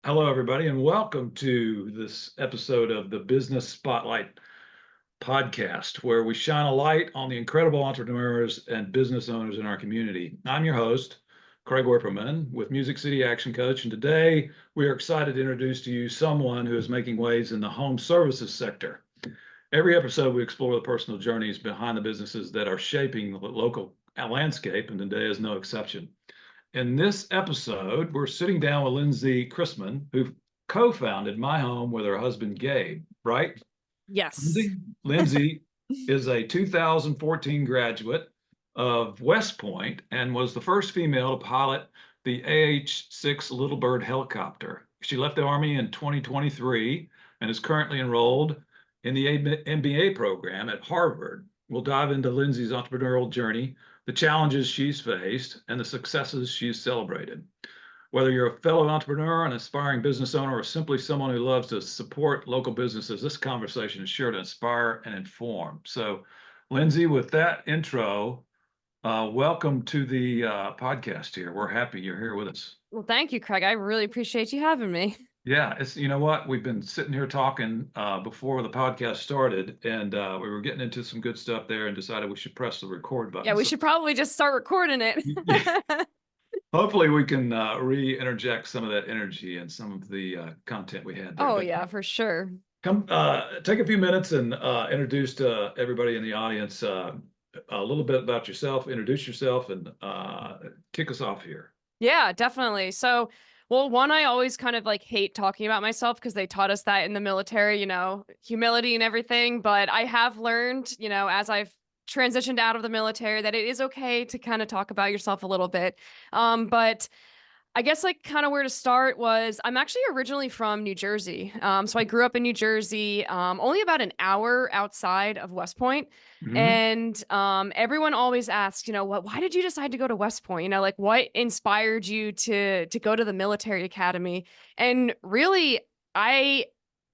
Hello, everybody, and welcome to this episode of the Business Spotlight podcast, where we shine a light on the incredible entrepreneurs and business owners in our community. I'm your host, Craig Werperman, with Music City Action Coach, and today we are excited to introduce to you someone who is making waves in the home services sector. Every episode, we explore the personal journeys behind the businesses that are shaping the local landscape, and today is no exception. In this episode, we're sitting down with Lindsey Chrismon, who co-founded My Home with her husband, Gabe, right? Yes. Lindsey is a 2014 graduate of West Point and was the first female to pilot the AH-6 Little Bird helicopter. She left the Army in 2023 and is currently enrolled in the MBA program at Harvard. We'll dive into Lindsey's entrepreneurial journey, the challenges she's faced, and the successes she's celebrated. Whether you're a fellow entrepreneur, an aspiring business owner, or simply someone who loves to support local businesses, this conversation is sure to inspire and inform. So, Lindsey, with that intro, welcome to the podcast here. We're happy you're here with us. Well, thank you, Craig. I really appreciate you having me. Yeah, you know what? We've been sitting here talking before the podcast started, and we were getting into some good stuff there and decided we should press the record button. Yeah, we should probably just start recording it. Hopefully we can re-interject some of that energy and some of the content we had there. Oh, yeah, for sure. Come take a few minutes and introduce to everybody in the audience a little bit about yourself, introduce yourself, and kick us off here. Yeah, definitely. So, well, one, I always kind of like hate talking about myself because they taught us that in the military, humility and everything. But I have learned, as I've transitioned out of the military, that it is okay to kind of talk about yourself a little bit. But I guess like kind of where to start was I'm actually originally from New Jersey. So I grew up in New Jersey, only about an hour outside of West Point. Mhm. And everyone always asks, why did you decide to go to West Point? Like what inspired you to go to the military academy? And really, I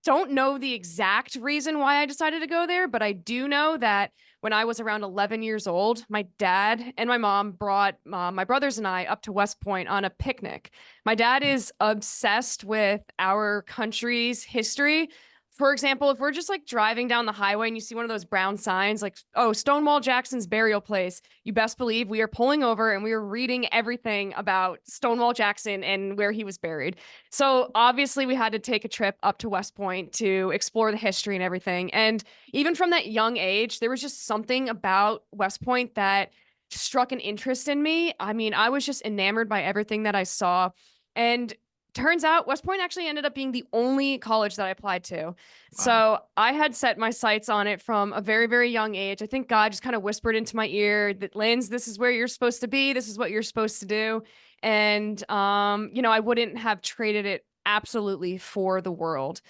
don't know the exact reason why I decided to go there, but I do know that when I was around 11 years old, my dad and my mom brought my brothers and I up to West Point on a picnic. My dad is obsessed with our country's history. For example, if we're just like driving down the highway and you see one of those brown signs like, oh, Stonewall Jackson's burial place, you best believe we are pulling over and we are reading everything about Stonewall Jackson and where he was buried. So obviously we had to take a trip up to West Point to explore the history and everything. And even from that young age, there was just something about West Point that struck an interest in me. I mean, I was just enamored by everything that I saw. And turns out West Point actually ended up being the only college that I applied to. Wow. So I had set my sights on it from a very, very young age. I think God just kind of whispered into my ear that, Linz, this is where you're supposed to be. This is what you're supposed to do. And, I wouldn't have traded it absolutely for the world.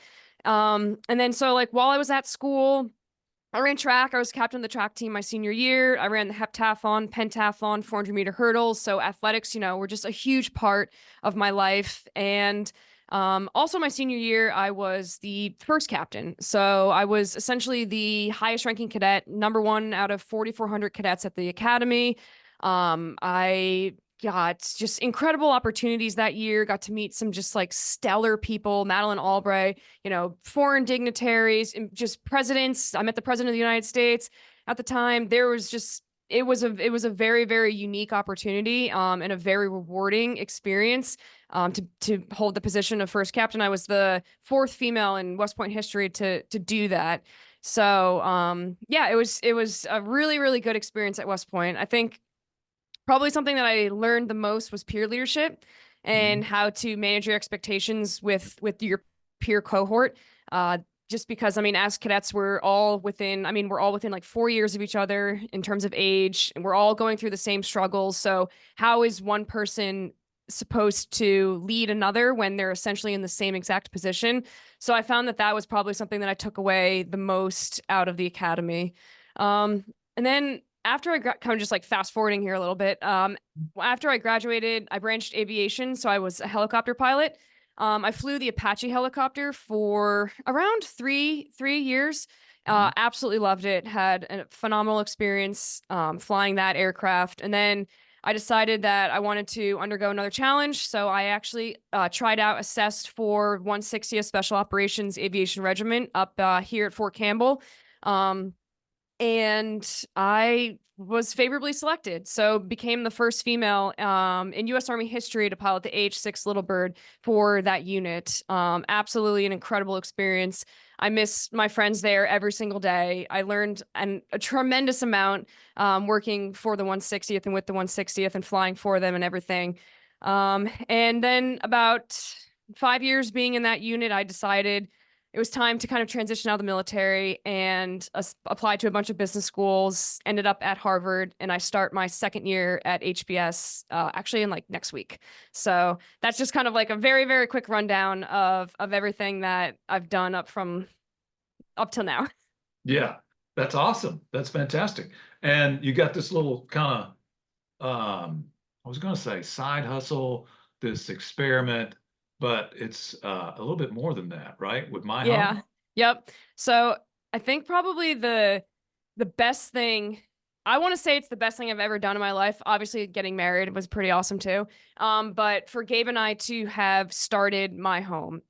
And then so like while I was at school, I ran track. I was captain of the track team my senior year. I ran the heptathlon, pentathlon, 400-meter hurdles. So athletics, were just a huge part of my life. And also my senior year, I was the first captain. So I was essentially the highest ranking cadet, number one out of 4,400 cadets at the academy. I got just incredible opportunities that year, got to meet some just like stellar people, Madeleine Albright, foreign dignitaries, and just presidents. I met the president of the United States at the time. It was a very, very unique opportunity, and a very rewarding experience, to hold the position of first captain. I was the fourth female in West Point history to do that. So, yeah, it was a really, really good experience at West Point. I think probably something that I learned the most was peer leadership and Mhm. how to manage your expectations with your peer cohort. Just because, I mean, as cadets, we're all within like 4 years of each other in terms of age, and we're all going through the same struggles. So how is one person supposed to lead another when they're essentially in the same exact position? So I found that was probably something that I took away the most out of the academy. And then after I got kind of just like fast forwarding here a little bit, after I graduated, I branched aviation. So I was a helicopter pilot. I flew the Apache helicopter for around three years. Mhm. Absolutely loved it. Had a phenomenal experience flying that aircraft. And then I decided that I wanted to undergo another challenge. So I actually tried out, assessed for 160th Special Operations Aviation Regiment up here at Fort Campbell. Um, and I was favorably selected. So became the first female in US Army history to pilot the AH-6 Little Bird for that unit. Absolutely an incredible experience. I miss my friends there every single day. I learned a tremendous amount working for the 160th and with the 160th and flying for them and everything. And then about 5 years being in that unit, I decided it was time to kind of transition out of the military and apply to a bunch of business schools. Ended up at Harvard, and I start my second year at HBS actually in like next week. So that's just kind of like a very, very quick rundown of everything that I've done up till now. Yeah, that's awesome. That's fantastic. And you got this little kind of, I was going to say side hustle, this experiment, but it's a little bit more than that, right? With my home. Yeah. Yep. So I think probably the best thing, I want to say it's the best thing I've ever done in my life. Obviously, getting married was pretty awesome too. But for Gabe and I to have started my home,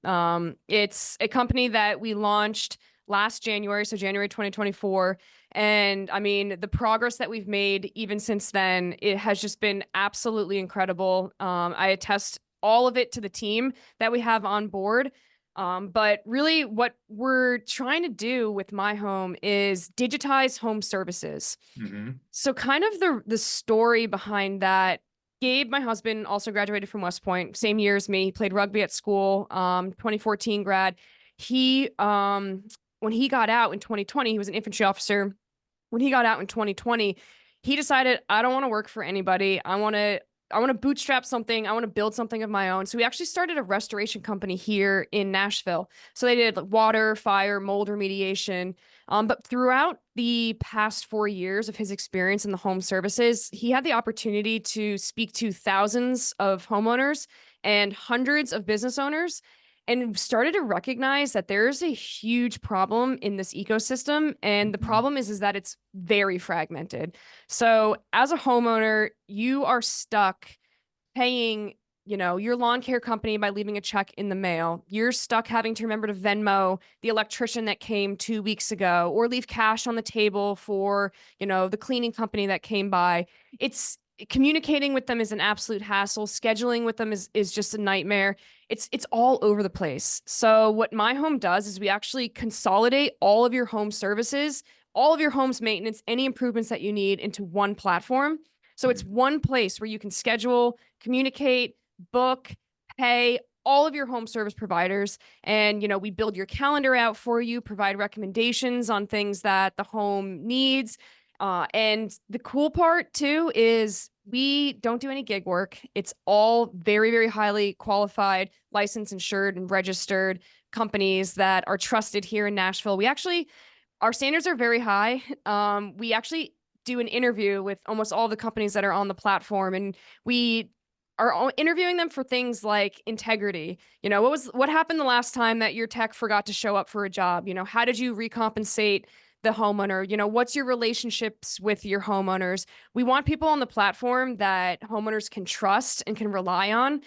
it's a company that we launched last January, so January 2024. And I mean, the progress that we've made even since then, it has just been absolutely incredible. I attest all of it to the team that we have on board. But really, what we're trying to do with my home is digitize home services. Hmm. So, kind of the story behind that. Gabe, my husband, also graduated from West Point, same year as me. He played rugby at school, 2014 grad. He, when he got out in 2020, he was an infantry officer. When he got out in 2020, he decided, I don't want to work for anybody. I want to bootstrap something. I want to build something of my own. So we actually started a restoration company here in Nashville. So they did like water, fire, mold remediation. But throughout the past 4 years of his experience in the home services, he had the opportunity to speak to thousands of homeowners and hundreds of business owners and started to recognize that there's a huge problem in this ecosystem. And the Hmm. problem is that it's very fragmented. So as a homeowner, you are stuck paying, your lawn care company by leaving a check in the mail. You're stuck having to remember to Venmo the electrician that came 2 weeks ago or leave cash on the table for, the cleaning company that came by. It's communicating with them is an absolute hassle. Scheduling with them is just a nightmare. It's all over the place. So what my home does is we actually consolidate all of your home services, all of your home's maintenance, any improvements that you need into one platform. So it's one place where you can schedule, communicate, book, pay all of your home service providers. And, we build your calendar out for you, provide recommendations on things that the home needs. And the cool part too is we don't do any gig work. It's all very, very highly qualified, licensed, insured, and registered companies that are trusted here in Nashville. Our standards are very high. We actually do an interview with almost all the companies that are on the platform, and we are interviewing them for things like integrity. What happened the last time that your tech forgot to show up for a job? How did you recompensate the homeowner? What's your relationships with your homeowners? We want people on the platform that homeowners can trust and can rely on.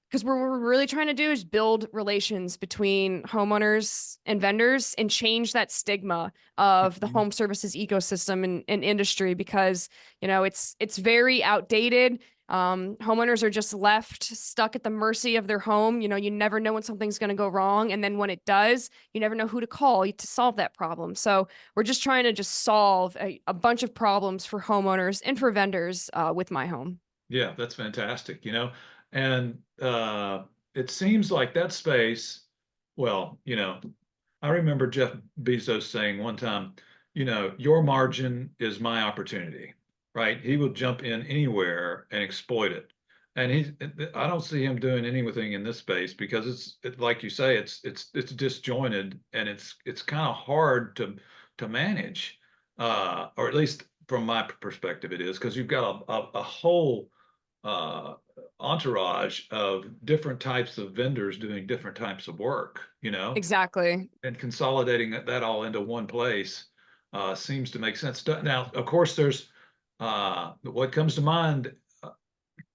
Because what we're really trying to do is build relations between homeowners and vendors and change that stigma of the Hmm. home services ecosystem and industry because, it's very outdated. Homeowners are just left stuck at the mercy of their home. You never know when something's going to go wrong. And then when it does, you never know who to call to solve that problem. So we're just trying to just solve a bunch of problems for homeowners and for vendors with my home. Yeah, that's fantastic, and it seems like that space, well, I remember Jeff Bezos saying one time, your margin is my opportunity, right? He will jump in anywhere and exploit it. And I don't see him doing anything in this space because like you say, it's disjointed and it's kind of hard to manage, or at least from my perspective, it is because you've got a whole uh, entourage of different types of vendors doing different types of work, Exactly. and consolidating that all into one place seems to make sense. Now, of course, there's what comes to mind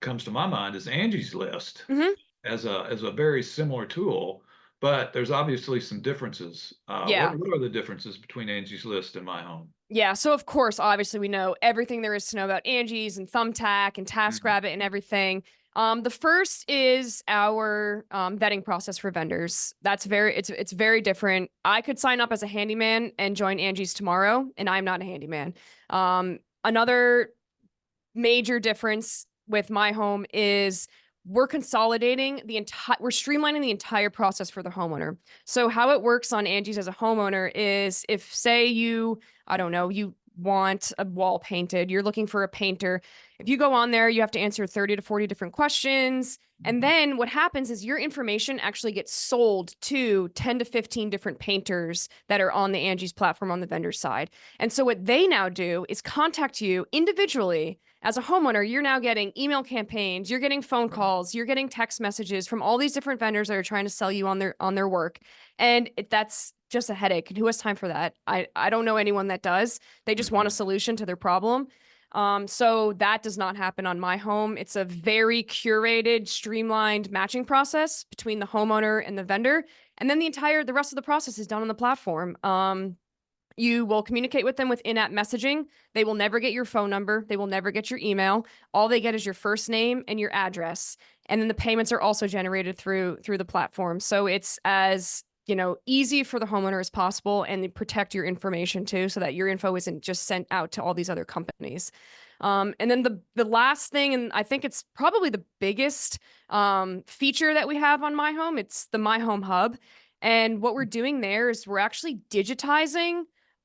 comes to my mind is Angie's List Hmm. as a very similar tool, but there's obviously some differences. Yeah. What are the differences between Angie's List and My Home? Yeah, so of course, obviously, we know everything there is to know about Angie's and Thumbtack and Mhm. TaskRabbit and everything. The first is our vetting process for vendors. It's very different. I could sign up as a handyman and join Angie's tomorrow, and I'm not a handyman. Another major difference with My Home is we're streamlining the entire process for the homeowner. So how it works on Angie's as a homeowner is, if say you, I don't know, you want a wall painted, you're looking for a painter. If you go on there, you have to answer 30 to 40 different questions. And then what happens is your information actually gets sold to 10 to 15 different painters that are on the Angie's platform on the vendor side. And so what they now do is contact you individually. As a homeowner, you're now getting email campaigns, you're getting phone calls, you're getting text messages from all these different vendors that are trying to sell you on their work. And that's just a headache. And who has time for that? I don't know anyone that does. They just want a Mhm. solution to their problem. So that does not happen on My Home. It's a very curated, streamlined matching process between the homeowner and the vendor. And then the rest of the process is done on the platform. You will communicate with them with in-app messaging. They will never get your phone number. They will never get your email. All they get is your first name and your address. And then the payments are also generated through the platform. So it's as, easy for the homeowner as possible, and they protect your information too, so that your info isn't just sent out to all these other companies. And then the last thing, and I think it's probably the biggest feature that we have on My Home, it's the My Home Hub. And what we're doing there is we're actually digitizing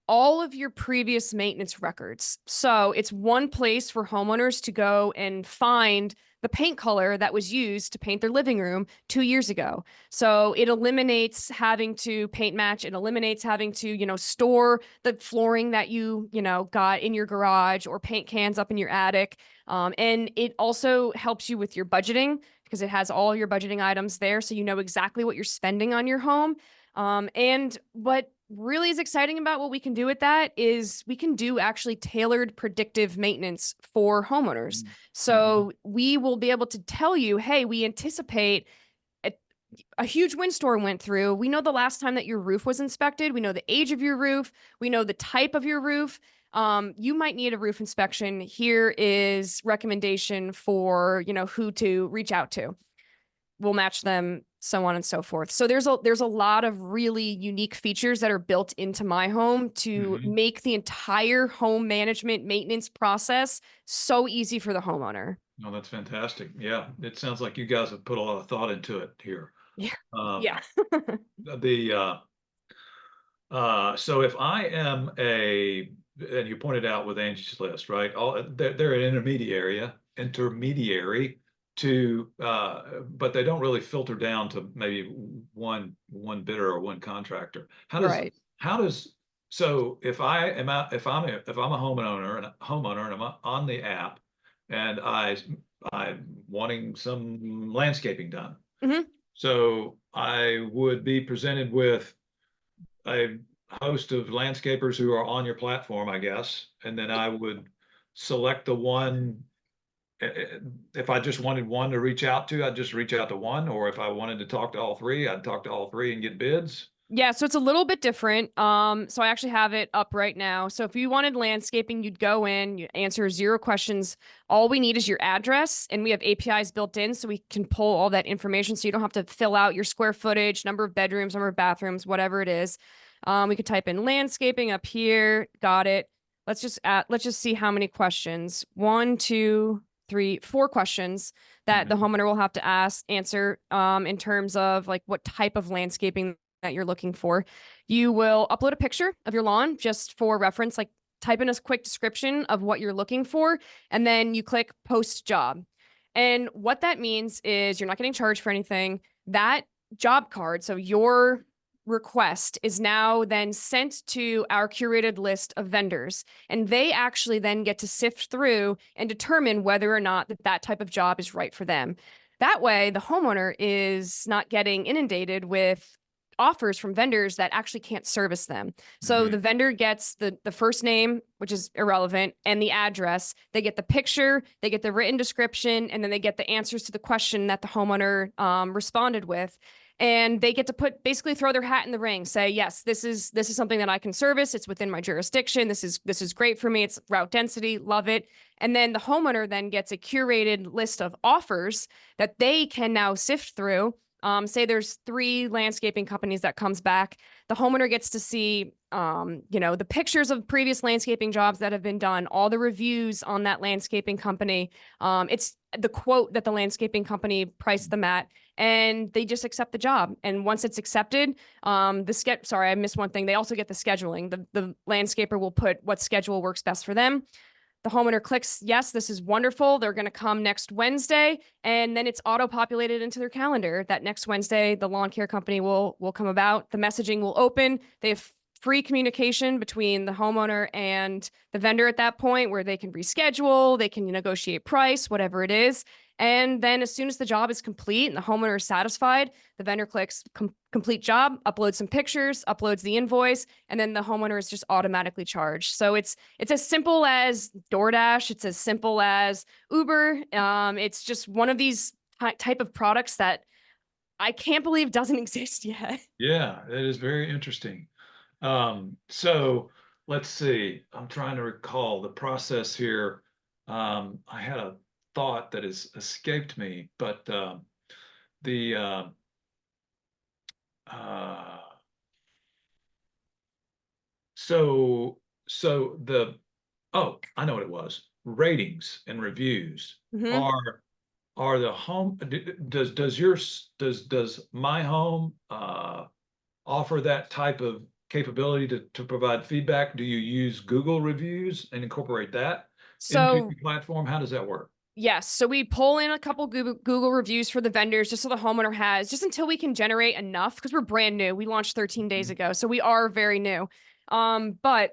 all of your previous maintenance records. So it's one place for homeowners to go and find the paint color that was used to paint their living room 2 years ago. So it eliminates having to paint match. It eliminates having to, store the flooring that got in your garage, or paint cans up in your attic. And it also helps you with your budgeting, because it has all your budgeting items there. So you know exactly what you're spending on your home. And what really is exciting about what we can do with that is we can do actually tailored predictive maintenance for homeowners. Mhm. So we will be able to tell you, hey, we anticipate a, a huge windstorm went through. We know the last time that your roof was inspected. We know the age of your roof. We know the type of your roof. You might need a roof inspection. Here is recommendation for, who to reach out to. We'll match them, so on and so forth. So there's a lot of really unique features that are built into My Home to Mhm. make the entire home management maintenance process so easy for the homeowner. No, that's fantastic. Yeah, it sounds like you guys have put a lot of thought into it here. Yeah. Um, Yeah. the so if I am and you pointed out with Angie's List, right? They're an intermediary to, but they don't really filter down to maybe one bidder or one contractor. Right. How does so if I am out if I'm a homeowner and I'm on the app, and I'm wanting some landscaping done, Hmm. so I would be presented with a host of landscapers who are on your platform, I guess, and then I would select the one. If I just wanted one to reach out to, I'd just reach out to one, or if I wanted to talk to all three, I'd talk to all three and get bids. Yeah, so it's a little bit different. So I actually have it up right now. So if you wanted landscaping, you'd go in, you answer 0 questions. All we need is your address, and we have APIs built in, so we can pull all that information, so you don't have to fill out your square footage, number of bedrooms, number of bathrooms, whatever it is. We could type in landscaping up here. Got it. Let's just see how many questions. 1, 2, 3, 4 questions that the Mhm. homeowner will have to answer in terms of like what type of landscaping that you're looking for. You will upload a picture of your lawn just for reference, like type in a quick description of what you're looking for, and then you click post job. And what that means is you're not getting charged for anything. That job card, so your request, is now then sent to our curated list of vendors, and they actually then get to sift through and determine whether or not that type of job is right for them. That way the homeowner is not getting inundated with offers from vendors that actually can't service them. So the vendor gets the first name, which is irrelevant, and the address. They get the picture, they get the written description, and then they get the answers to the question that the homeowner responded with. And they get to basically throw their hat in the ring, say, yes, this is something that I can service. It's within my jurisdiction. This is great for me. It's route density. Love it. And then the homeowner then gets a curated list of offers that they can now sift through. Say there's 3 landscaping companies that comes back. The homeowner gets to see, the pictures of previous landscaping jobs that have been done, all the reviews on that landscaping company. It's the quote that the landscaping company priced them at, and they just accept the job. And once it's accepted, sorry, I missed one thing. They also get the scheduling. The landscaper will put what schedule works best for them. The homeowner clicks, yes, this is wonderful. They're going to come next Wednesday. And then it's auto-populated into their calendar that next Wednesday, the lawn care company will come about. The messaging will open. They have free communication between the homeowner and the vendor at that point, where they can reschedule, they can negotiate price, whatever it is. And then as soon as the job is complete and the homeowner is satisfied, the vendor clicks complete job, uploads some pictures, uploads the invoice, and then the homeowner is just automatically charged. So it's as simple as DoorDash. It's as simple as Uber. It's just one of these type of products that I can't believe doesn't exist yet. Yeah, it is very interesting. So let's see. I'm trying to recall the process here. I had a thought that has escaped me, but I know what it was. Ratings and reviews are the home. Does my home offer that type of capability to provide feedback? Do you use Google reviews and incorporate that into your platform? How does that work? Yes. So we pull in a couple Google reviews for the vendors, just so the homeowner has, just until we can generate enough, because we're brand new. We launched 13 days ago, so we are very new. But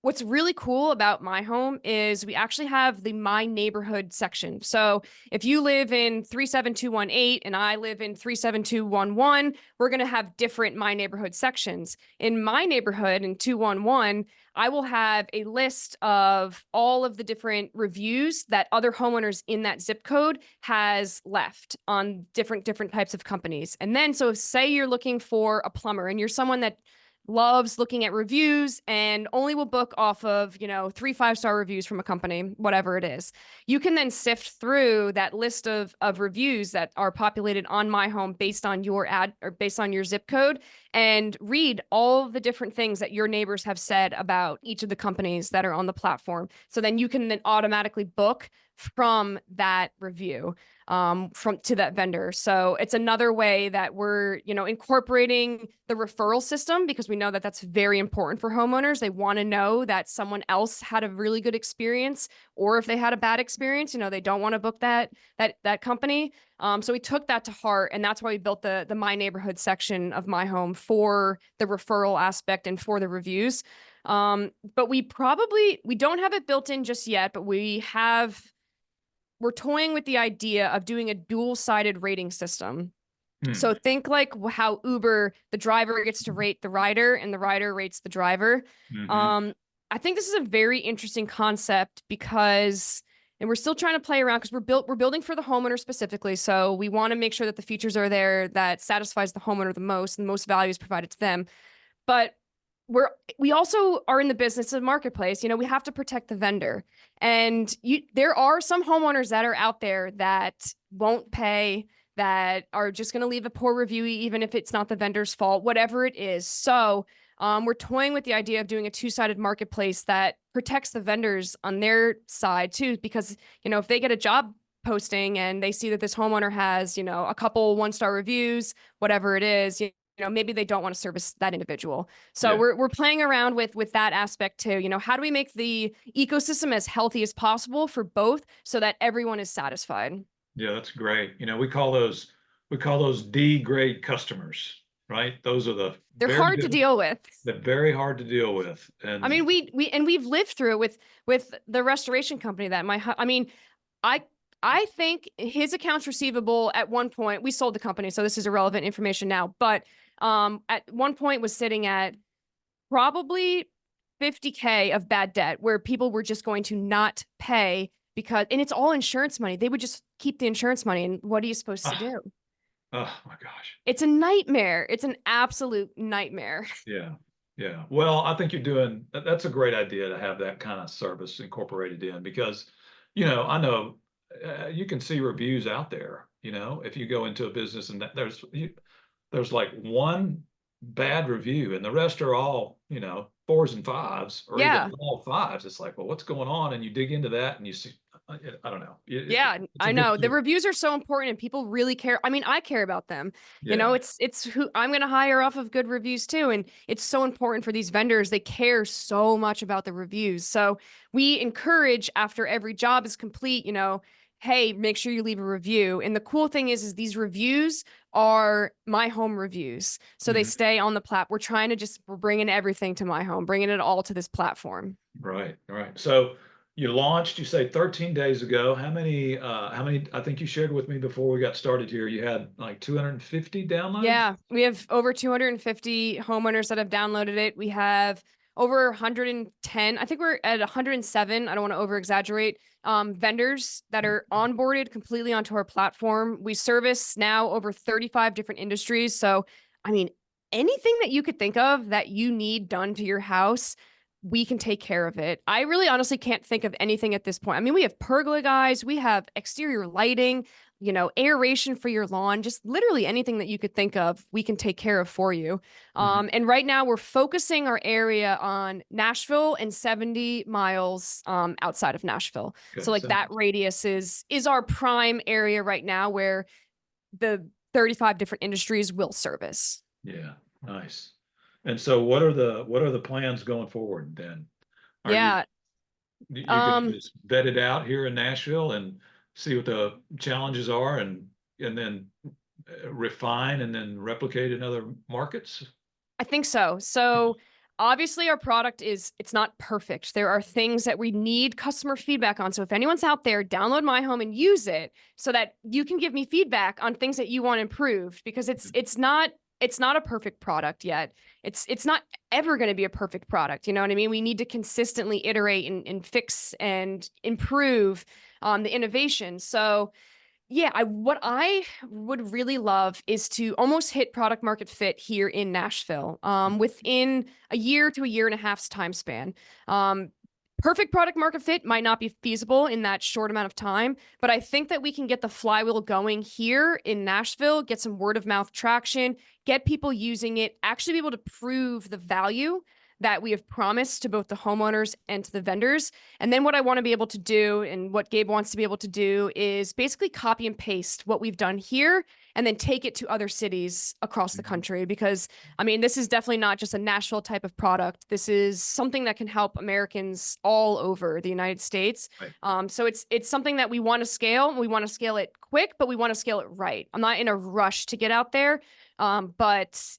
what's really cool about my home is we actually have the My Neighborhood section. So if you live in 37218 and I live in 37211, we're going to have different My Neighborhood sections. In My Neighborhood in 211, I will have a list of all of the different reviews that other homeowners in that zip code has left on different types of companies. And then, so if say you're looking for a plumber and you're someone that loves looking at reviews and only will book off of, 3 5-star reviews from a company, whatever it is, you can then sift through that list of reviews that are populated on My Home based on your ad or based on your zip code, and read all the different things that your neighbors have said about each of the companies that are on the platform. So then you can then automatically book from that review to that vendor. So it's another way that we're, incorporating the referral system, because we know that that's very important for homeowners. They want to know that someone else had a really good experience, or if they had a bad experience, they don't want to book that company. So we took that to heart, and that's why we built the My Neighborhood section of My Home for the referral aspect and for the reviews. But we don't have it built in just yet, but we're toying with the idea of doing a dual-sided rating system. So think like how Uber, the driver gets to rate the rider and the rider rates the driver. I think this is a very interesting concept because, and we're still trying to play around because we're building for the homeowner specifically. So we want to make sure that the features are there that satisfies the homeowner the most, and the most value is provided to them. But we also are in the business of marketplace. We have to protect the vendor, and there are some homeowners that are out there that won't pay, that are just going to leave a poor review, even if it's not the vendor's fault, whatever it is. So we're toying with the idea of doing a 2-sided marketplace that protects the vendors on their side too, because, if they get a job posting and they see that this homeowner has, a couple 1-star reviews, whatever it is, maybe they don't want to service that individual. So we're playing around with that aspect too. How do we make the ecosystem as healthy as possible for both, so that everyone is satisfied? Yeah, that's great. We call those D grade customers, right? Those are they're hard to deal with. They're very hard to deal with. And I mean, we've lived through it with the restoration company that I think his accounts receivable at one point, we sold the company, so this is irrelevant information now, but at one point was sitting at probably 50K of bad debt where people were just going to not pay because, and it's all insurance money. They would just keep the insurance money. And what are you supposed to Ah, do? oh my gosh. It's a nightmare. It's an absolute nightmare. Yeah. Yeah. Well, I think that's a great idea to have that kind of service incorporated in because, I know you can see reviews out there, if you go into a business and there's like one bad review and the rest are all, fours and fives or even Yeah. all fives. It's like, well, what's going on? And you dig into that and you see, I don't know. Yeah, It's a I good know. The service. reviews are so important and people really care. I mean, I care about them. Yeah. It's who I'm going to hire off of good reviews too, and it's so important for these vendors. They care so much about the reviews. So, we encourage after every job is complete, hey, make sure you leave a review. And the cool thing is these reviews are my home reviews. So they Mhm. stay on the we're trying to we're bringing everything to my home, bringing it all to this platform. Right, right. So you launched, you say 13 days ago. How many, I think you shared with me before we got started here, you had like 250 downloads? Yeah, we have over 250 homeowners that have downloaded it. We have over 110. I think we're at 107. I don't want to over exaggerate. Vendors that are onboarded completely onto our platform. We service now over 35 different industries. So, I mean, anything that you could think of that you need done to your house, we can take care of it. I really honestly can't think of anything at this point. I mean, we have pergola guys, we have exterior lighting, aeration for your lawn, just literally anything that you could think of, we can take care of for you. Mhm. And right now we're focusing our area on Nashville and 70 miles outside of Nashville. Okay, So like so that radius is our prime area right now where the 35 different industries will service. yeah, nice. And so what are the plans going forward then? Are you Yeah. you gonna Um, just vet it out here in Nashville and see what the challenges are and then refine and then replicate in other markets? I think so. So obviously our product it's not perfect. There are things that we need customer feedback on. So if anyone's out there, download My Home and use it so that you can give me feedback on things that you want improved because it's not a perfect product yet. It's not ever going to be a perfect product. You know what I mean? We need to consistently iterate and fix and improve the innovation. So yeah, what I would really love is to almost hit product market fit here in Nashville, within a year to a year and a half's time span. Um, Perfect product market fit might not be feasible in that short amount of time, but I think that we can get the flywheel going here in Nashville, get some word of mouth traction, get people using it, actually be able to prove the value that we have promised to both the homeowners and to the vendors. And then what I want to be able to do and what Gabe wants to be able to do is basically copy and paste what we've done here and then take it to other cities across the Mhm. country. Because, I mean, this is definitely not just a Nashville type of product. This is something that can help Americans all over the United States. Right. So it's something that we want to scale. We want to scale it quick, but we want to scale it right. I'm not in a rush to get out there, but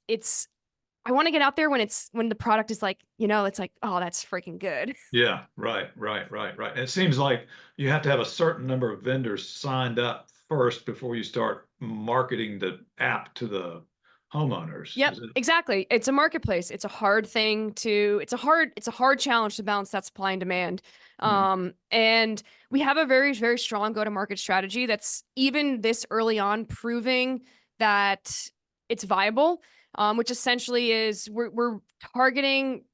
I want to get out there when the product is like, it's like, oh, that's freaking good. Yeah, right, right, right, right. And it seems like you have to have a certain number of vendors signed up first before you start marketing the app to the homeowners. Yep, Is it? exactly. It's a marketplace. It's a hard thing to, it's a hard challenge to balance that supply and demand. Mhm. And we have a very, very strong go-to-market strategy that's even this early on proving that it's viable, which essentially is we're targeting,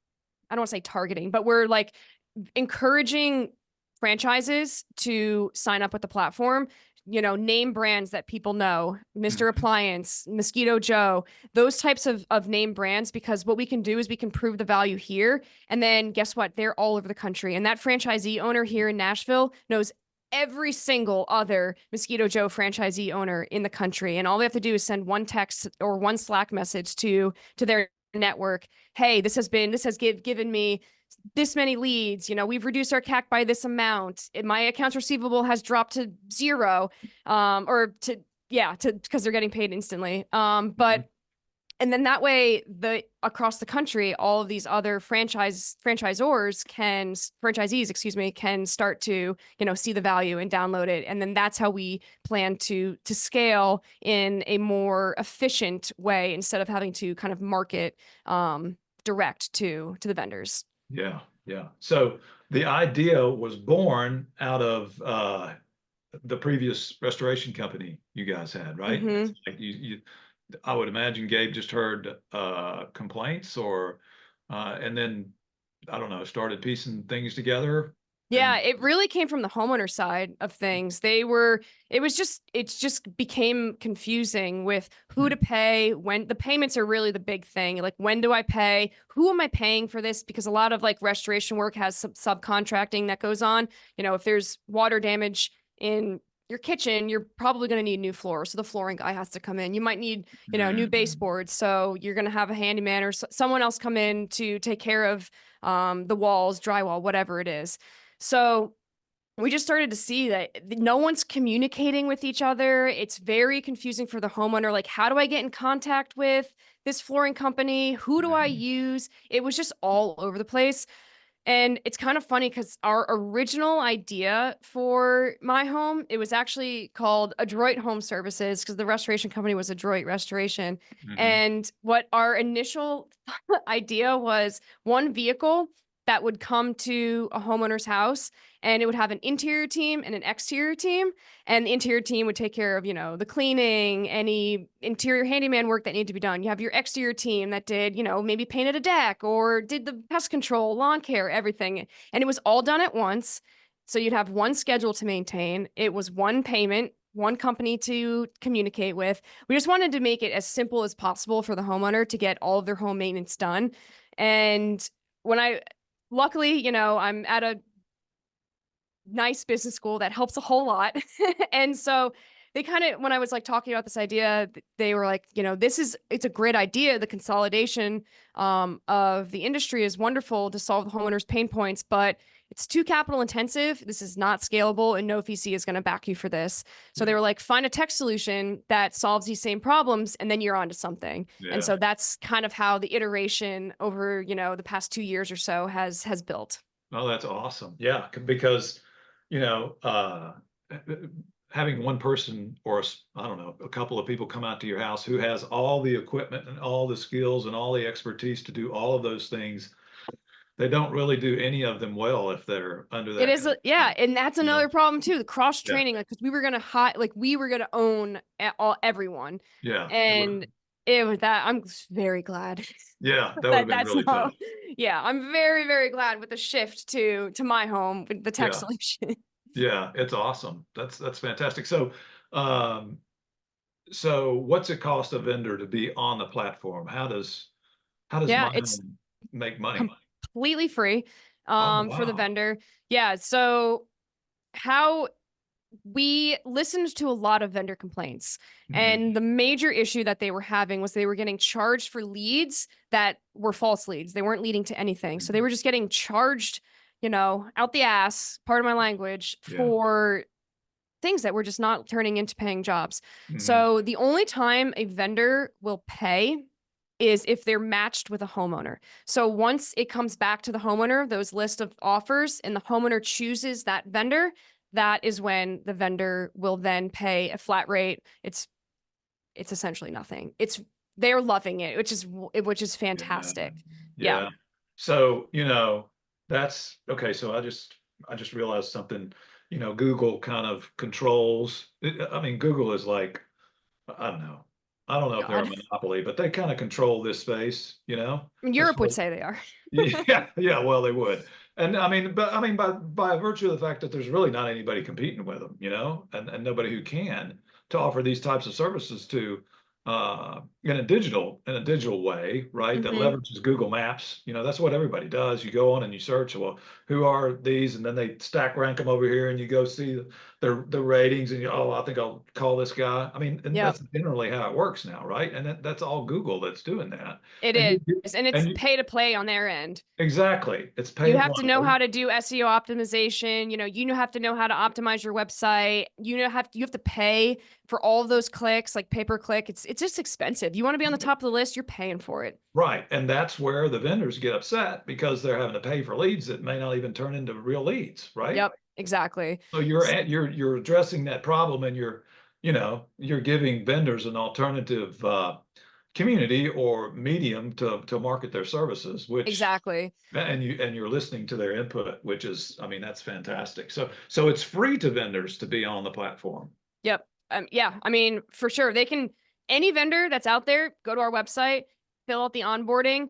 I don't want to say targeting, but we're like encouraging franchises to sign up with the platform, name brands that people know, Mr. Mhm. Appliance, Mosquito Joe, those types of name brands, because what we can do is we can prove the value here. And then guess what? They're all over the country. And that franchisee owner here in Nashville knows every single other Mosquito Joe franchisee owner in the country. And all they have to do is send one text or one Slack message to their network. Hey, this has given me this many leads. We've reduced our CAC by this amount. My accounts receivable has dropped to 0, or to, yeah, because they're getting paid instantly. Mhm. But And then that way, across the country, all of these other franchisees, excuse me, can start to, see the value and download it. And then that's how we plan to scale in a more efficient way instead of having to kind of market direct to the vendors. Yeah, yeah. So the idea was born out of the previous restoration company you guys had, right? It's Hmm. like I would imagine Gabe just heard complaints, or and then I don't know, started piecing things together. Yeah, And it really came from the homeowner side of things. It just became confusing with who to pay, when the payments are really the big thing. Like, when do I pay? Who am I paying for this? Because a lot of like restoration work has some subcontracting that goes on. If there's water damage in your kitchen, you're probably going to need new floor. So the flooring guy has to come in. You might need, new mm, baseboards. So you're going to have a handyman or someone else come in to take care of the walls, drywall, whatever it is. So we just started to see that no one's communicating with each other. It's very confusing for the homeowner. Like, how do I get in contact with this flooring company? Who do I mm, use? It was just all over the place. And it's kind of funny because our original idea for my home, it was actually called Adroit Home Services because the restoration company was Adroit Restoration. mhm, And what our initial idea was one vehicle that would come to a homeowner's house, and it would have an interior team and an exterior team. And the interior team would take care of, the cleaning, any interior handyman work that needed to be done. You have your exterior team that did, maybe painted a deck or did the pest control, lawn care, everything. And it was all done at once. So you'd have one schedule to maintain. It was one payment, one company to communicate with. We just wanted to make it as simple as possible for the homeowner to get all of their home maintenance done. And when luckily, I'm at a nice business school that helps a whole lot. And so they kind of, when I was like talking about this idea, they were like, it's a great idea. The consolidation of the industry is wonderful to solve the homeowners' pain points, but it's too capital intensive. This is not scalable, and no VC is going to back you for this. So they yeah, were like, find a tech solution that solves these same problems, and then you're onto something. And yeah. so that's kind of how the iteration over, the past 2 years or so has built. Oh, that's awesome. Yeah, because you know, having one person or I don't know, a couple of people come out to your house who has all the equipment and all the skills and all the expertise to do all of those things, they don't really do any of them well if they're under It that is, kind of yeah, strain, and that's you know? another problem too. The cross Yeah, training, like, because we were gonna own everyone, yeah, it would, and it was that. I'm very glad yeah, that would have that been that's really tough. not. Yeah, I'm very very glad with the shift to my home with the tech Yeah, solution. yeah, it's awesome. That's fantastic. Um, so what's it cost a vendor to be on the platform? How does Yeah, my it's home make money? completely free Oh, for the wow. vendor. Yeah, so how we listened to a lot of vendor complaints, Mhm. and the major issue that they were having was they were getting charged for leads that were false leads. They weren't leading to anything. So they were just getting charged, out the ass, pardon my language, Yeah. for things that were just not turning into paying jobs. Mhm. So the only time a vendor will pay is if they're matched with a homeowner. So once it comes back to the homeowner, those list of offers, and the homeowner chooses that vendor, that is when the vendor will then pay a flat rate. It's essentially nothing. They're loving it, which is Yeah. fantastic. Yeah. Yeah. So, that's okay. So I just realized something, Google kind of controls. I mean, Google is like, I don't know. I don't know if they're a God. monopoly, but they kind of control this space, as Europe far would as say they are. yeah, yeah, well, they would. And I mean, but I mean, by virtue of the fact that there's really not anybody competing with them, and nobody who can to offer these types of services to in a digital way, right? That Hmm. leverages Google Maps. That's what everybody does. You go on and you search, well, who are these? And then they stack rank them over here and you go see the ratings, and oh, I think I'll call this guy. I mean, and Yep. that's generally how it works now, right? And that's all Google that's doing that. It And is. And it's pay to play on their end. exactly, it's pay You to have to know play. how to do SEO optimization. You have to know how to optimize your website. You have to pay for all of those clicks, like pay per click. It's just expensive. You want to be on the top of the list, you're paying for it. Right. And that's where the vendors get upset because they're having to pay for leads that may not even turn into real leads, right? Yep, exactly. So you're addressing that problem, and you're giving vendors an alternative community or medium to market their services, which Exactly. and you're listening to their input, which is, I mean, that's fantastic. So it's free to vendors to be on the platform. Yep. Yeah, I mean, for sure. Any vendor that's out there, go to our website, fill out the onboarding.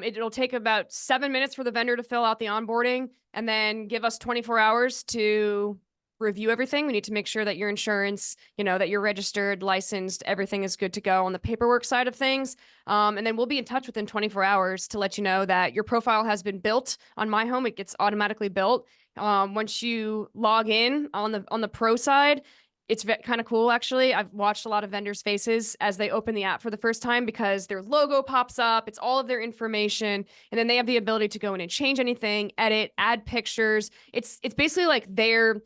It'll take about 7 minutes for the vendor to fill out the onboarding and then give us 24 hours to review everything. We need to make sure that your insurance, that you're registered, licensed, everything is good to go on the paperwork side of things. And then we'll be in touch within 24 hours to let you know that your profile has been built on My Home. It gets automatically built. Once you log in on the pro side, it's kind of cool, actually. I've watched a lot of vendors' faces as they open the app for the first time because their logo pops up. It's all of their information. And then they have the ability to go in and change anything, edit, add pictures. It's basically like their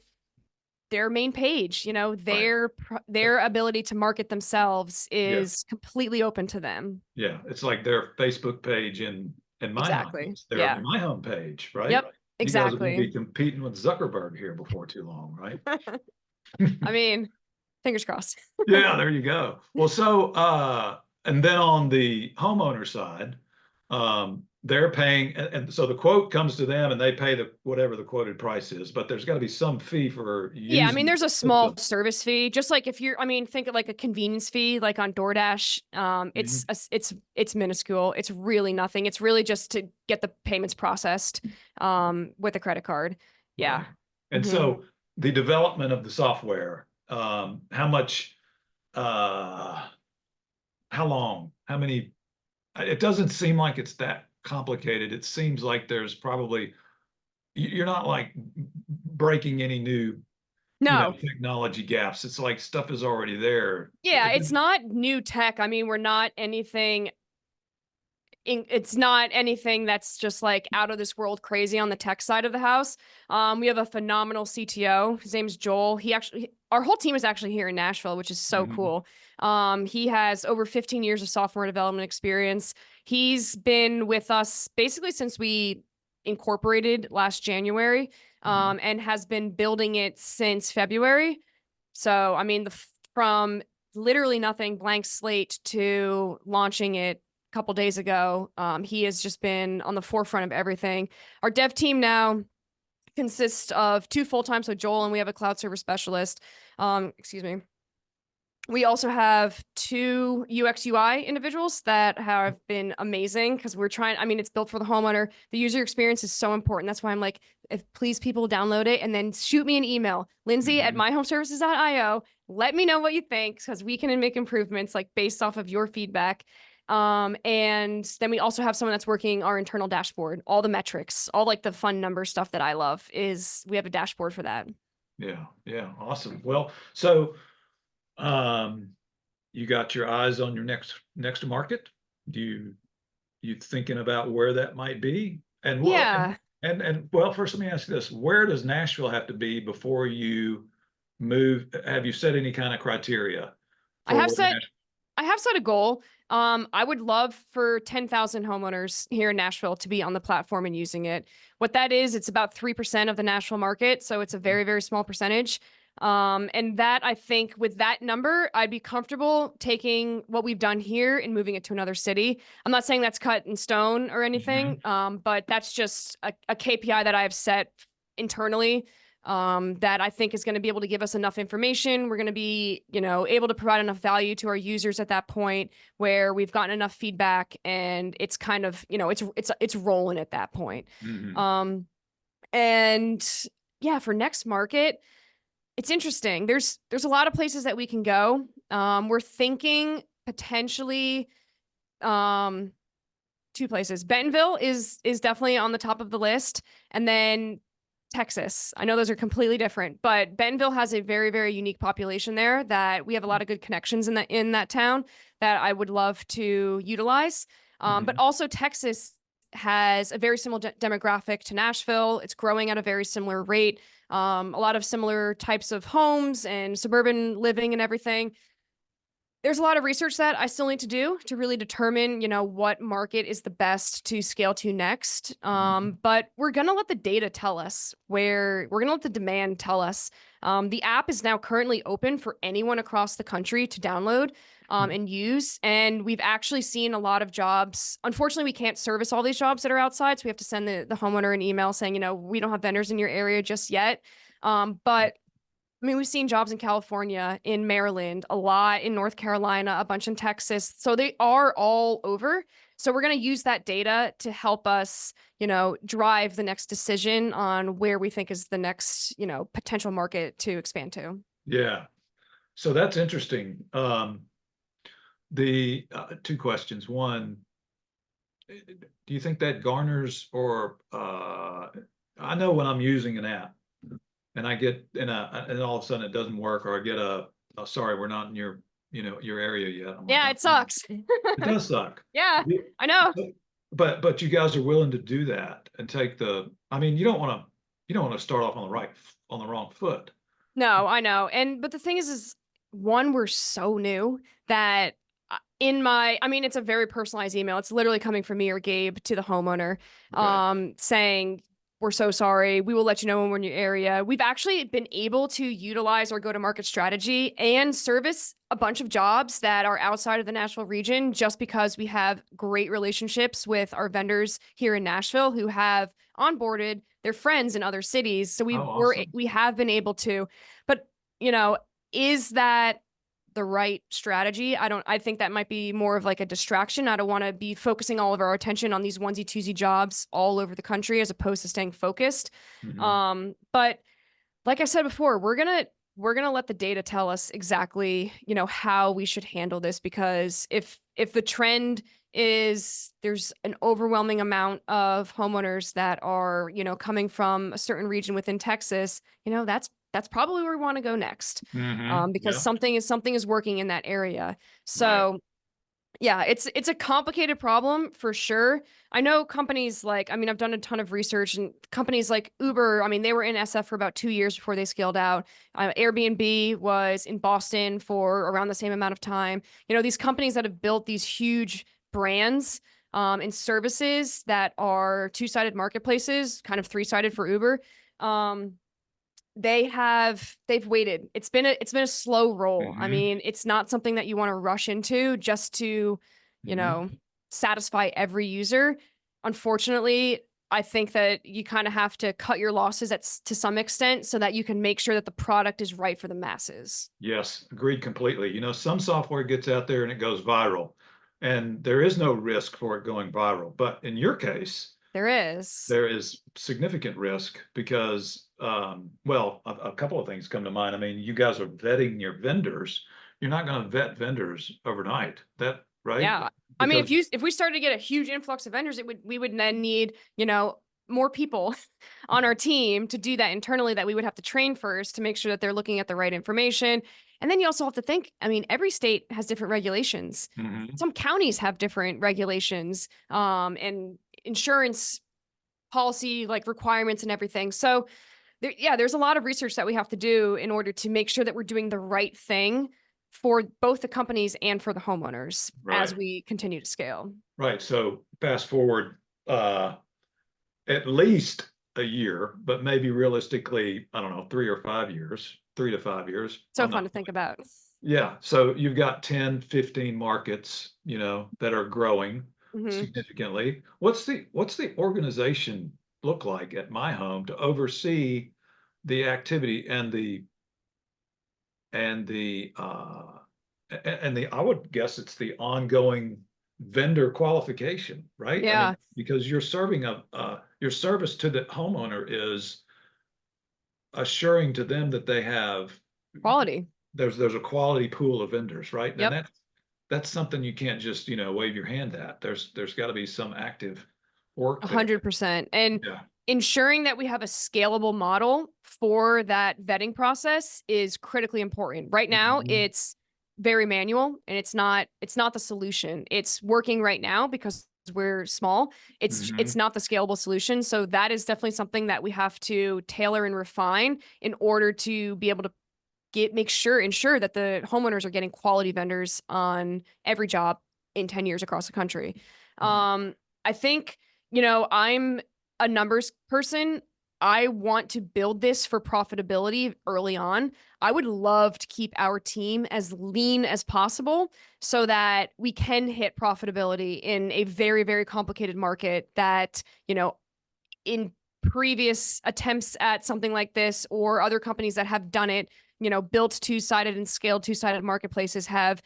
main page, Right. their ability to market themselves Yeah. is completely open to them. Yeah. It's like their Facebook page in My Home. Exactly. It's their Yeah. My Home page, right? Yep. You guys are going to be Exactly. competing with Zuckerberg here before too long, right? I mean, fingers crossed. Yeah, there you go. Well, and then on the homeowner side, they're paying, and so the quote comes to them and they pay whatever the quoted price is, but there's got to be some fee for Yeah, I mean, using there's a the small system. service fee, just like think of like a convenience fee, like on DoorDash. Mhm. It's minuscule. It's really nothing. It's really just to get the payments processed, with a credit card. Yeah. Right. And Hmm. so the development of the software, how much, how long, how many, it doesn't seem like it's that complicated. It seems like there's probably, you're not like breaking any new No, technology gaps. It's like stuff is already there. yeah, it's not new tech. I mean, it's not anything that's just like out of this world crazy on the tech side of the house. We have a phenomenal CTO. His name's Joel. Our whole team is actually here in Nashville, which is so Mhm. cool. He has over 15 years of software development experience. He's been with us basically since we incorporated last January, Mhm. and has been building it since February. So, I mean, from literally nothing, blank slate, to launching it couple days ago. He has just been on the forefront of everything. Our dev team now consists of 2 full-time, so Joel, and we have a cloud server specialist. Excuse me. We also have 2 UX UI individuals that have been amazing because it's built for the homeowner. The user experience is so important. That's why I'm like, if please people download it and then shoot me an email, Lindsey at Mhm. myhomeservices.io. Let me know what you think because we can make improvements like based off of your feedback. And then we also have someone that's working our internal dashboard, all the metrics, all like the fun number stuff that I love is we have a dashboard for that. Yeah. Yeah. Awesome. Well, so um, you got your eyes on your next market. Do you thinking about where that might be? And well, Yeah. and well, first let me ask you this: where does Nashville have to be before you move? Have you set any kind of criteria I for have where set Nashville? I have set a goal. I would love for 10,000 homeowners here in Nashville to be on the platform and using it. What that is, it's about 3% of the Nashville market, so it's a very, very small percentage. And that I think with that number, I'd be comfortable taking what we've done here and moving it to another city. I'm not saying that's cut in stone or anything, Mhm. but that's just a KPI that I've set internally, that I think is going to be able to give us enough information. We're going to be, able to provide enough value to our users at that point where we've gotten enough feedback and it's kind of, it's rolling at that point. Mhm. Um, and yeah, for next market, it's interesting. There's a lot of places that we can go. We're thinking potentially, um, 2 places. Bentonville is definitely on the top of the list, and then Texas. I know those are completely different, but Bentonville has a very, very unique population there that we have a lot of good connections in that town that I would love to utilize. But Mhm. also Texas has a very similar demographic to Nashville. It's growing at a very similar rate. A lot of similar types of homes and suburban living and everything. There's a lot of research that I still need to do to really determine, what market is the best to scale to next. Mhm. But we're going to let the data tell us where we're going to let the demand tell us. The app is now currently open for anyone across the country to download and use. And we've actually seen a lot of jobs. Unfortunately, we can't service all these jobs that are outside. So we have to send the homeowner an email saying, we don't have vendors in your area just yet. But I mean, we've seen jobs in California, in Maryland, a lot in North Carolina, a bunch in Texas. So they are all over. So we're going to use that data to help us, drive the next decision on where we think is the next, potential market to expand to. Yeah. So that's interesting. The two questions. One, do you think that garners or I know when I'm using an app and I get and all of a sudden it doesn't work, or I get oh, sorry, we're not in your your area yet. I'm like, Yeah, oh, it sucks. it does suck. Yeah, You- I know. but you guys are willing to do that and take the. I mean, you don't want to start off on the wrong foot. No, I know. But the thing is one, we're so new that I mean, it's a very personalized email. It's literally coming from me or Gabe to the homeowner, Okay. saying, we're so sorry. We will let you know when we're in your area. We've actually been able to utilize our go-to-market strategy and service a bunch of jobs that are outside of the Nashville region just because we have great relationships with our vendors here in Nashville who have onboarded their friends in other cities. So Oh, awesome. we have been able to, but is that the right strategy? I think that might be more of like a distraction. I don't want to be focusing all of our attention on these onesie twosie jobs all over the country as opposed to staying focused. Mhm. But like I said before, we're gonna let the data tell us exactly, how we should handle this, because if the trend is there's an overwhelming amount of homeowners that are, coming from a certain region within Texas, that's probably where we want to go next. Mhm. Because Yeah. something is working in that area. Right. So yeah, it's a complicated problem for sure. I know companies like, I mean, I've done a ton of research, and companies like Uber, I mean, they were in SF for about 2 years before they scaled out. Airbnb was in Boston for around the same amount of time. These companies that have built these huge brands and services that are two-sided marketplaces, kind of three-sided for Uber. Um, they've waited. It's been a slow roll. I Mhm. mean, it's not something that you want to rush into just to, you Mhm. know, satisfy every user. Unfortunately, I think that you kind of have to cut your losses to some extent so that you can make sure that the product is right for the masses. Yes, agreed completely. Some software gets out there and it goes viral, and there is no risk for it going viral. But in your case, There is. there is significant risk because, well, a couple of things come to mind. I mean, you guys are vetting your vendors. You're not going to vet vendors overnight. That right? Yeah. I mean, Because if we started to get a huge influx of vendors, we would then need, more people on our team to do that internally that we would have to train first to make sure that they're looking at the right information. And then you also have to think, I mean, every state has different regulations. Mhm. Some counties have different regulations, and insurance policy like requirements and everything. So there's a lot of research that we have to do in order to make sure that we're doing the right thing for both the companies and for the homeowners as Right, we continue to scale. right. So fast forward, uh, at least a year, but maybe realistically, I don't know, 3 or 5 years, 3 to 5 years. So I'm fun not. to think about. Yeah. So you've got 10, 15 markets, that are growing Hmm. significantly. What's the organization look like at my home to oversee the activity and the I would guess it's the ongoing vendor qualification, right? I mean, Yeah, because you're serving your service to the homeowner is assuring to them that they have quality. there's a quality pool of vendors, right? And Yep, that's something you can't just wave your hand at. There's got to be some active work there. 100%. And Yeah. ensuring that we have a scalable model for that vetting process is critically important. Right now, Mhm. it's very manual and it's not the solution. It's working right now because we're small. It's Mhm. not the scalable solution. So that is definitely something that we have to tailor and refine in order to be able to ensure that the homeowners are getting quality vendors on every job in 10 years across the country. Right. I think, I'm a numbers person. I want to build this for profitability early on. I would love to keep our team as lean as possible so that we can hit profitability in a very, very complicated market that, in previous attempts at something like this or other companies that have done it, built two-sided and scaled two-sided marketplaces have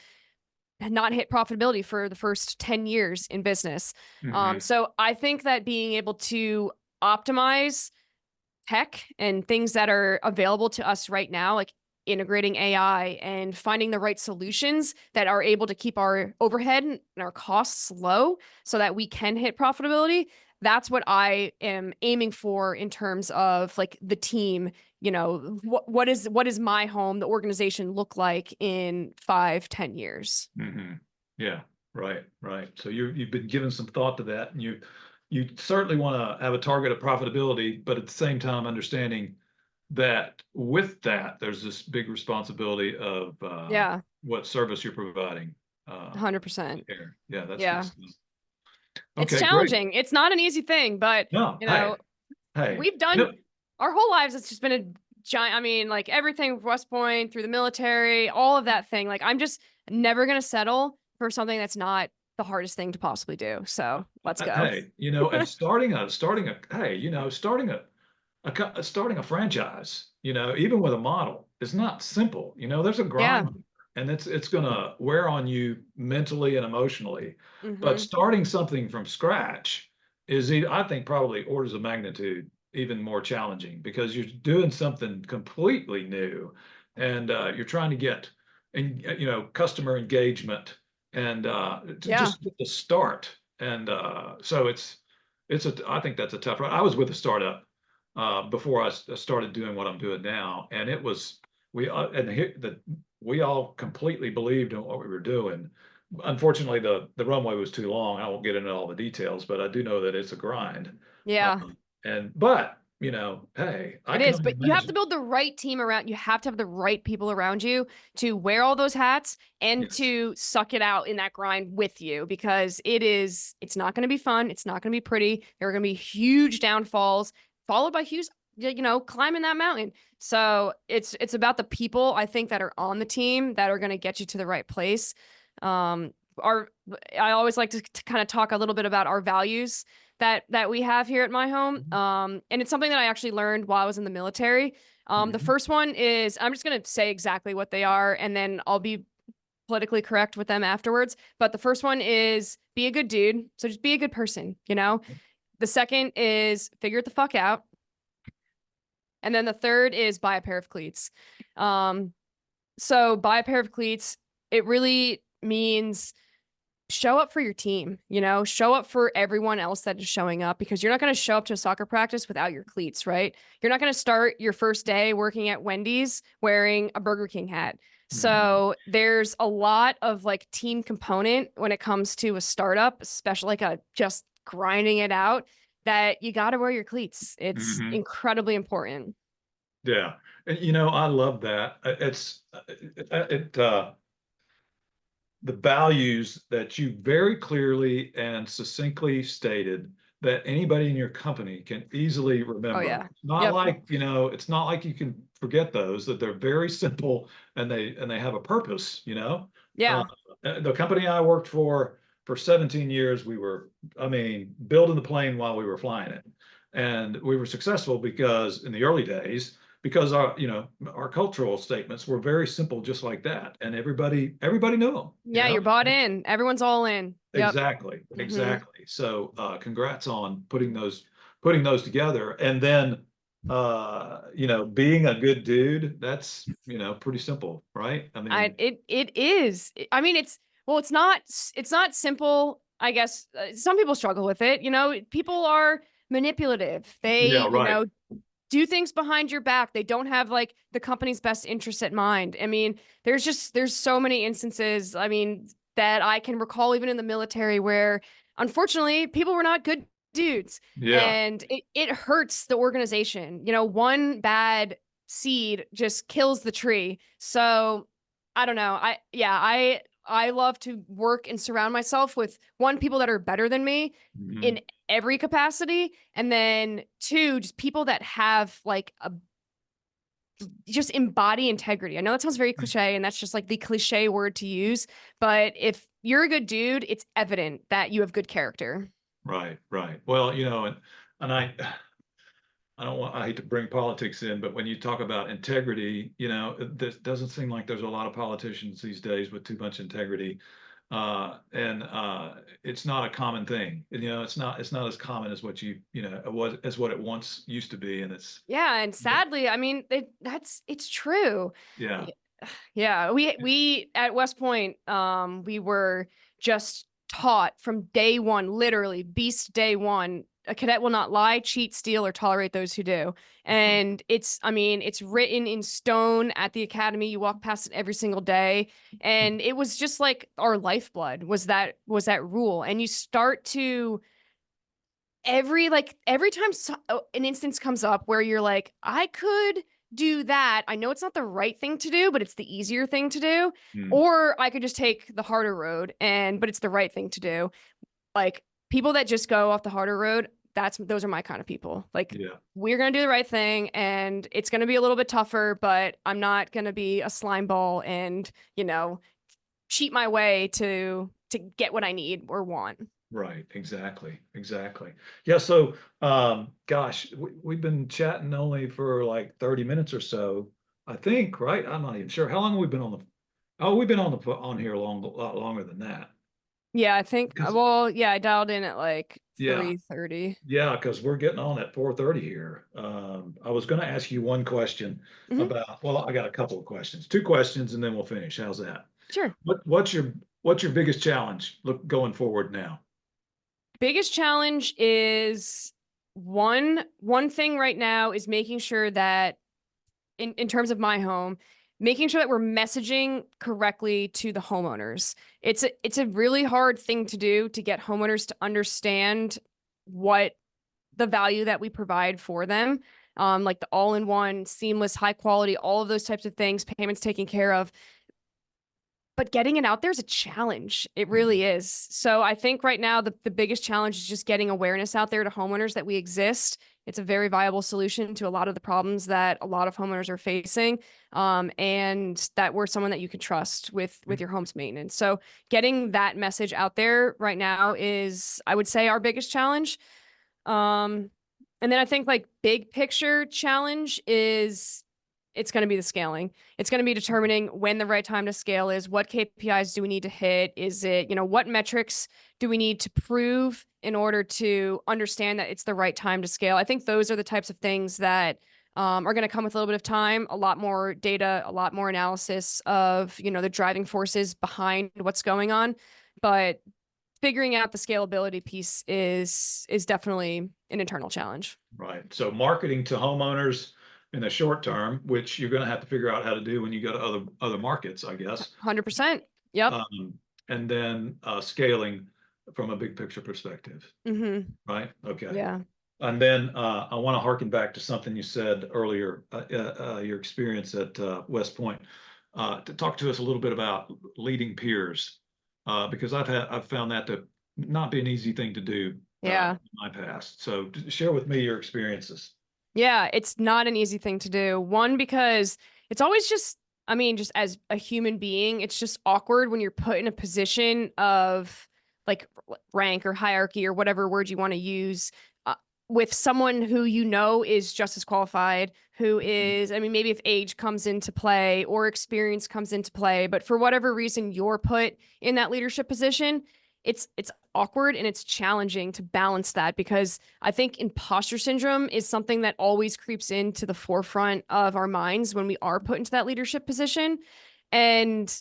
not hit profitability for the first 10 years in business. Mhm. So I think that being able to optimize tech and things that are available to us right now, like integrating AI and finding the right solutions that are able to keep our overhead and our costs low so that we can hit profitability. That's what I am aiming for in terms of like the team. What is my home, the organization look like in 5, 10 years? Mhm. Yeah. Right. Right. So you've been giving some thought to that, and you certainly want to have a target of profitability, but at the same time understanding that with that there's this big responsibility of Yeah, what service you're providing. Uh, 100%. Here. Yeah, that's good Yeah. stuff. It's Okay, great. challenging. It's not an easy thing, but No, you hey, know, hey, we've done our whole lives. It's just been a giant, I mean, like everything with West Point through the military, all of that thing. Like I'm just never going to settle for something that's not the hardest thing to possibly do. So let's go. hey, and starting a franchise, even with a model, is not simple. There's a Yeah. grind, and it's gonna wear on you mentally and emotionally. But Hmm. starting something from scratch is, I think, probably orders of magnitude even more challenging because you're doing something completely new, and you're trying to get, and customer engagement, and to Yeah. just get the start. And so I think that's a tough ride. I was with a startup before I started doing what I'm doing now, and it was we all completely believed in what we were doing. Unfortunately, the runway was too long. I won't get into all the details, but I do know that it's a grind. Yeah. But hey, I It can is, only but you have to imagine. build the right team around. You have to have the right people around you to wear all those hats and Yes. to suck it out in that grind with you because it's not going to be fun. It's not going to be pretty. There are going to be huge downfalls followed by huge, climbing that mountain. So it's about the people I think that are on the team that are going to get you to the right place. Um, our I always like to kind of talk a little bit about our values that we have here at my home. And it's something that I actually learned while I was in the military. The Mhm. first one is I'm just gonna say exactly what they are, and then I'll be politically correct with them afterwards. But the first one is be a good dude. So just be a good person. The second is figure it the fuck out. And then the third is buy a pair of cleats. Um, so buy a pair of cleats, it really means show up for your team, show up for everyone else that is showing up because you're not going to show up to a soccer practice without your cleats, right? You're not going to start your first day working at Wendy's wearing a Burger King hat. Mhm. So there's a lot of like team component when it comes to a startup, especially like a just grinding it out that you got to wear your cleats. It's Mhm. incredibly important. Yeah, and I love that. It's it the values that you very clearly and succinctly stated that anybody in your company can easily Oh remember. yeah. It's not Yep. like, it's not like you can forget those, that they're very simple, and they have a purpose. Uh, Yeah. the company I worked for 17 years, we were, I mean, building the plane while we were flying it. And we were successful because in the early days, because our cultural statements were very simple, just like that, and everybody knew them. Yeah, you're bought in. Everyone's all in. Yep. Exactly, Hmm. exactly. So congrats on putting those together, and then being a good dude. That's pretty simple, right? I I mean, it is. I mean, it's not simple. I guess some people struggle with it. People are manipulative. They, Yeah, right. do things behind your back. They don't have like the company's best interests at mind. I mean, there's so many instances, I mean, that I can recall even in the military where unfortunately people were not good dudes. Yeah. And it hurts the organization. One bad seed just kills the tree. So I don't know. I love to work and surround myself with people that are better than me Mhm. in every capacity, and then two, just people that have like just embody integrity. I know that sounds very cliche, and that's just like the cliche word to use, but if you're a good dude, it's evident that you have good character. Right, right. Well, and I don't want, I hate to bring politics in, but when you talk about integrity, this doesn't seem like there's a lot of politicians these days with too much integrity. And it's not a common thing. It's not as common as what it was, as what it once used to be. And Yeah, and but sadly, I mean, it's true. yeah. Y- Yeah, we at West Point, we were just taught from day one, literally beast day one. A cadet will not lie, cheat, steal, or tolerate those who do. And I mean, it's written in stone at the academy. You walk past it every single day, and it was just like our lifeblood was that rule. And you start to every time an instance comes up where you're like, I could do that. I know it's not the right thing to do, but it's the easier thing to do. Mm, Or I could just take the harder road but it's the right thing to do. Like people that just go off the harder road, those are my kind of people. Like yeah. we're going to do the right thing and it's going to be a little bit tougher, but I'm not going to be a slime ball and, cheat my way to get what I need or want. Right, exactly, exactly. Yeah, so gosh, we've been chatting only for like 30 minutes or so, I think, right? I'm not even sure. How long have we been on the Oh, we've been on here a lot longer than that. Yeah, I think, Because well, yeah, I dialed in at like yeah, 3:30. yeah, because we're getting on at 4:30 here. I was going to ask you one question Hmm. about, well, I got a couple of questions. Two questions and then we'll finish. How's that? Sure. What's your biggest challenge going forward now? Biggest challenge is one thing right now is making sure that in terms of my home, making sure that we're messaging correctly to the homeowners. It's a really hard thing to do to get homeowners to understand what the value that we provide for them. Like the all-in-one, seamless, high quality, all of those types of things, payments taken care of. But getting it out there is a challenge. It Mhm. really is. So I think right now the biggest challenge is just getting awareness out there to homeowners that we exist. It's a very viable solution to a lot of the problems that a lot of homeowners are facing, and that we're someone that you can trust with your home's maintenance. So getting that message out there right now is, I would say, our biggest challenge. Um, and then I think like big picture challenge is it's going to be the scaling. It's going to be determining when the right time to scale is. What KPIs do we need to hit? Is it, what metrics do we need to prove in order to understand that it's the right time to scale? I think those are the types of things that are going to come with a little bit of time, a lot more data, a lot more analysis of, the driving forces behind what's going on. But figuring out the scalability piece is definitely an internal challenge. Right. So marketing to homeowners in the short term, which you're going to have to figure out how to do when you go to other markets, I guess. 100%. Yep. Um, and then scaling from a big picture perspective, Mm-hmm. right? Okay. Yeah. And then I want to harken back to something you said earlier, your experience at West Point. To talk to us a little bit about leading peers, because I've found that to not be an easy thing to do Yeah. in my past. So share with me your experiences. Yeah. It's not an easy thing to do. One, because it's always just, I mean, just as a human being, it's just awkward when you're put in a position of like rank or hierarchy or whatever word you want to use, uh, with someone who is just as qualified, who is, I mean, maybe if age comes into play or experience comes into play, but for whatever reason you're put in that leadership position, it's awkward and it's challenging to balance that, because I think imposter syndrome is something that always creeps into the forefront of our minds when we are put into that leadership position. And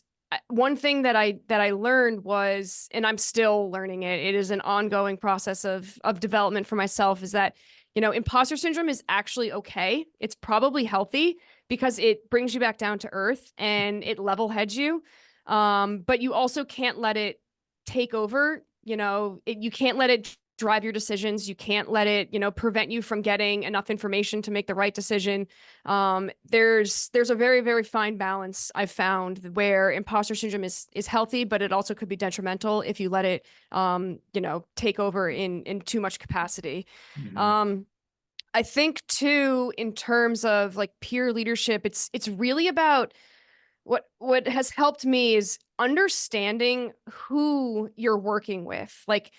one thing that I learned was, and I'm still learning it, it is an ongoing process of development for myself, is that, imposter syndrome is actually okay. It's probably healthy because it brings you back down to earth and it level heads you. But you also can't let it take over. You can't let it drive your decisions. You can't let it, prevent you from getting enough information to make the right decision. There's a very, very fine balance I've found where imposter syndrome is healthy, but it also could be detrimental if you let it, take over in too much capacity. Mhm. Um, I think too, in terms of like peer leadership, it's really about what has helped me is understanding who you're working with. Like,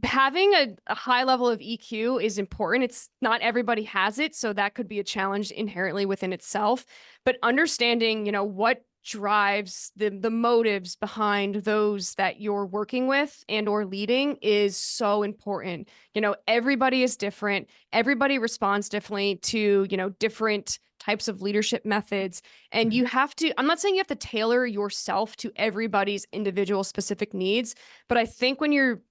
having a high level of EQ is important. It's not everybody has it, so that could be a challenge inherently within itself. But understanding, what drives the motives behind those that you're working with and or leading is so important. Everybody is different. Everybody responds differently to, different types of leadership methods. And you have to, I'm not saying you have to tailor yourself to everybody's individual specific needs, but I think when you're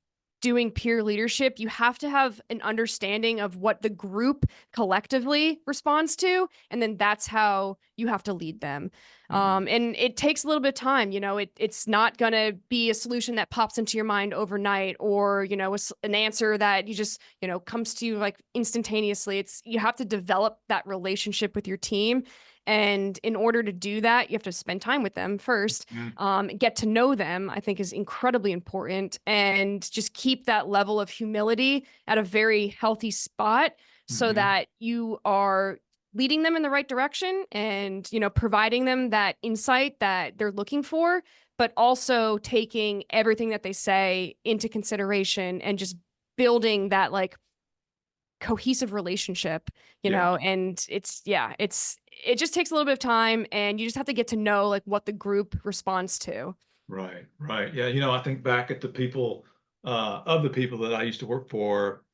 doing peer leadership, you have to have an understanding of what the group collectively responds to, and then that's how you have to lead them. Mhm. And it takes a little bit of time. It's not going to be a solution that pops into your mind overnight, or an answer that you just comes to you like instantaneously. You have to develop that relationship with your team. And in order to do that, you have to spend time with them first, Mhm. get to know them, I think is incredibly important, and just keep that level of humility at a very healthy spot so Mhm. that you are leading them in the right direction and, providing them that insight that they're looking for, but also taking everything that they say into consideration and just building that like cohesive relationship, Yeah. and it just takes a little bit of time, and you just have to get to know like what the group responds to. Right, right. Yeah, I think back at the people of the people that I used to work for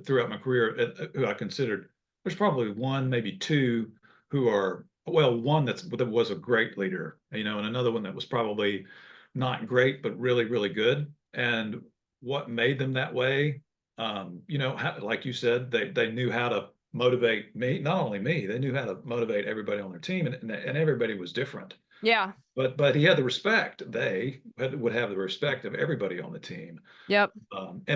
throughout my career, who I considered, there's probably one, maybe two who are, well, one that was a great leader, and another one that was probably not great, but really, really good. And what made them that way, like you said, they knew how to motivate me, not only me, they knew how to motivate everybody on their team, and everybody was different. Yeah. But he had the respect. Would have the respect of everybody on the team. Yep.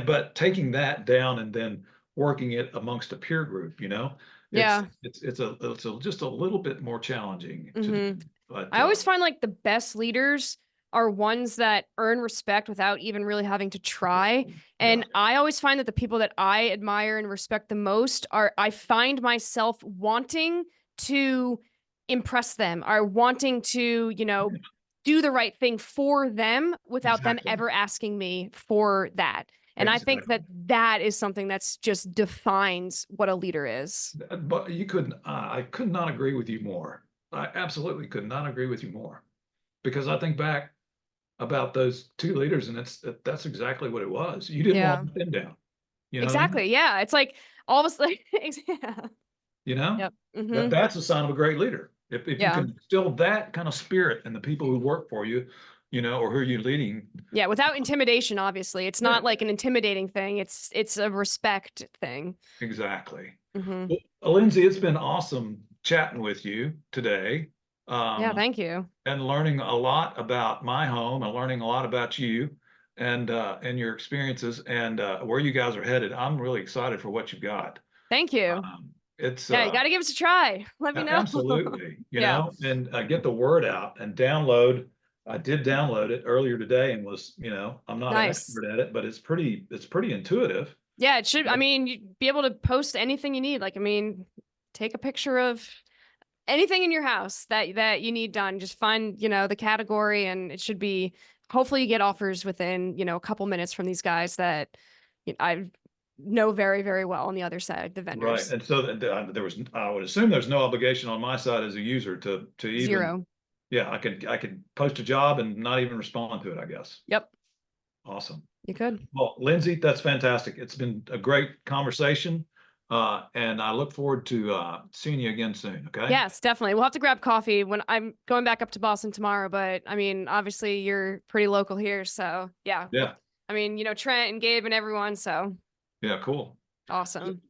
But taking that down and then working it amongst a peer group, it's Yeah. just a little bit more challenging to do. Hmm. But I always find like the best leaders are ones that earn respect without even really having to try. yeah, And I always find that the people that I admire and respect the most I find myself wanting to impress them, are wanting to, do the right thing for them without them exactly, ever asking me for that. And I think exactly. that that is something that's just defines what a leader is. But you couldn't. I could not agree with you more. I absolutely could not agree with you more because I think back about those two leaders, and that's exactly what it was. You didn't want Yeah. to let them down. You know what I mean? Exactly. Yeah. It's like all of a sudden. Yeah. You know, Yep. Hmm. that's a sign of a great leader. If you Yeah. can instill that kind of spirit in the people who work for you, or who you're leading. Yeah. Without intimidation, obviously, it's Yeah, not like an intimidating thing. It's a respect thing. exactly. Hmm. Well, Lindsay, it's been awesome chatting with you today, Yeah. um, Thank you. and learning a lot about my home and learning a lot about you and your experiences and where you guys are headed. I'm really excited for what you've got. Thank you. It's Yeah. You got to give us a try. Let me know. Absolutely, Yeah. and get the word out and download. I did download it earlier today and I'm not an Nice. expert at it, but it's pretty intuitive. Yeah. It should. I mean, you'd be able to post anything you need. Like, I mean, take a picture of anything in your house that you need done. Just find, the category, and it should be, hopefully you get offers within, a couple minutes from these guys that I know very, very well on the other side, the Right. vendors. And so I would assume there's no obligation on my side as a user to even, 0. yeah, I could post a job and not even respond to it, I guess. Yep. Awesome. You could. Well, Lindsay, that's fantastic. It's been a great conversation. And I look forward to seeing you again soon. Okay. Yes, definitely. We'll have to grab coffee when I'm going back up to Boston tomorrow. But I mean, obviously you're pretty local here. So yeah. Yeah. I mean, Trent and Gabe and everyone. So Yeah. Cool. awesome.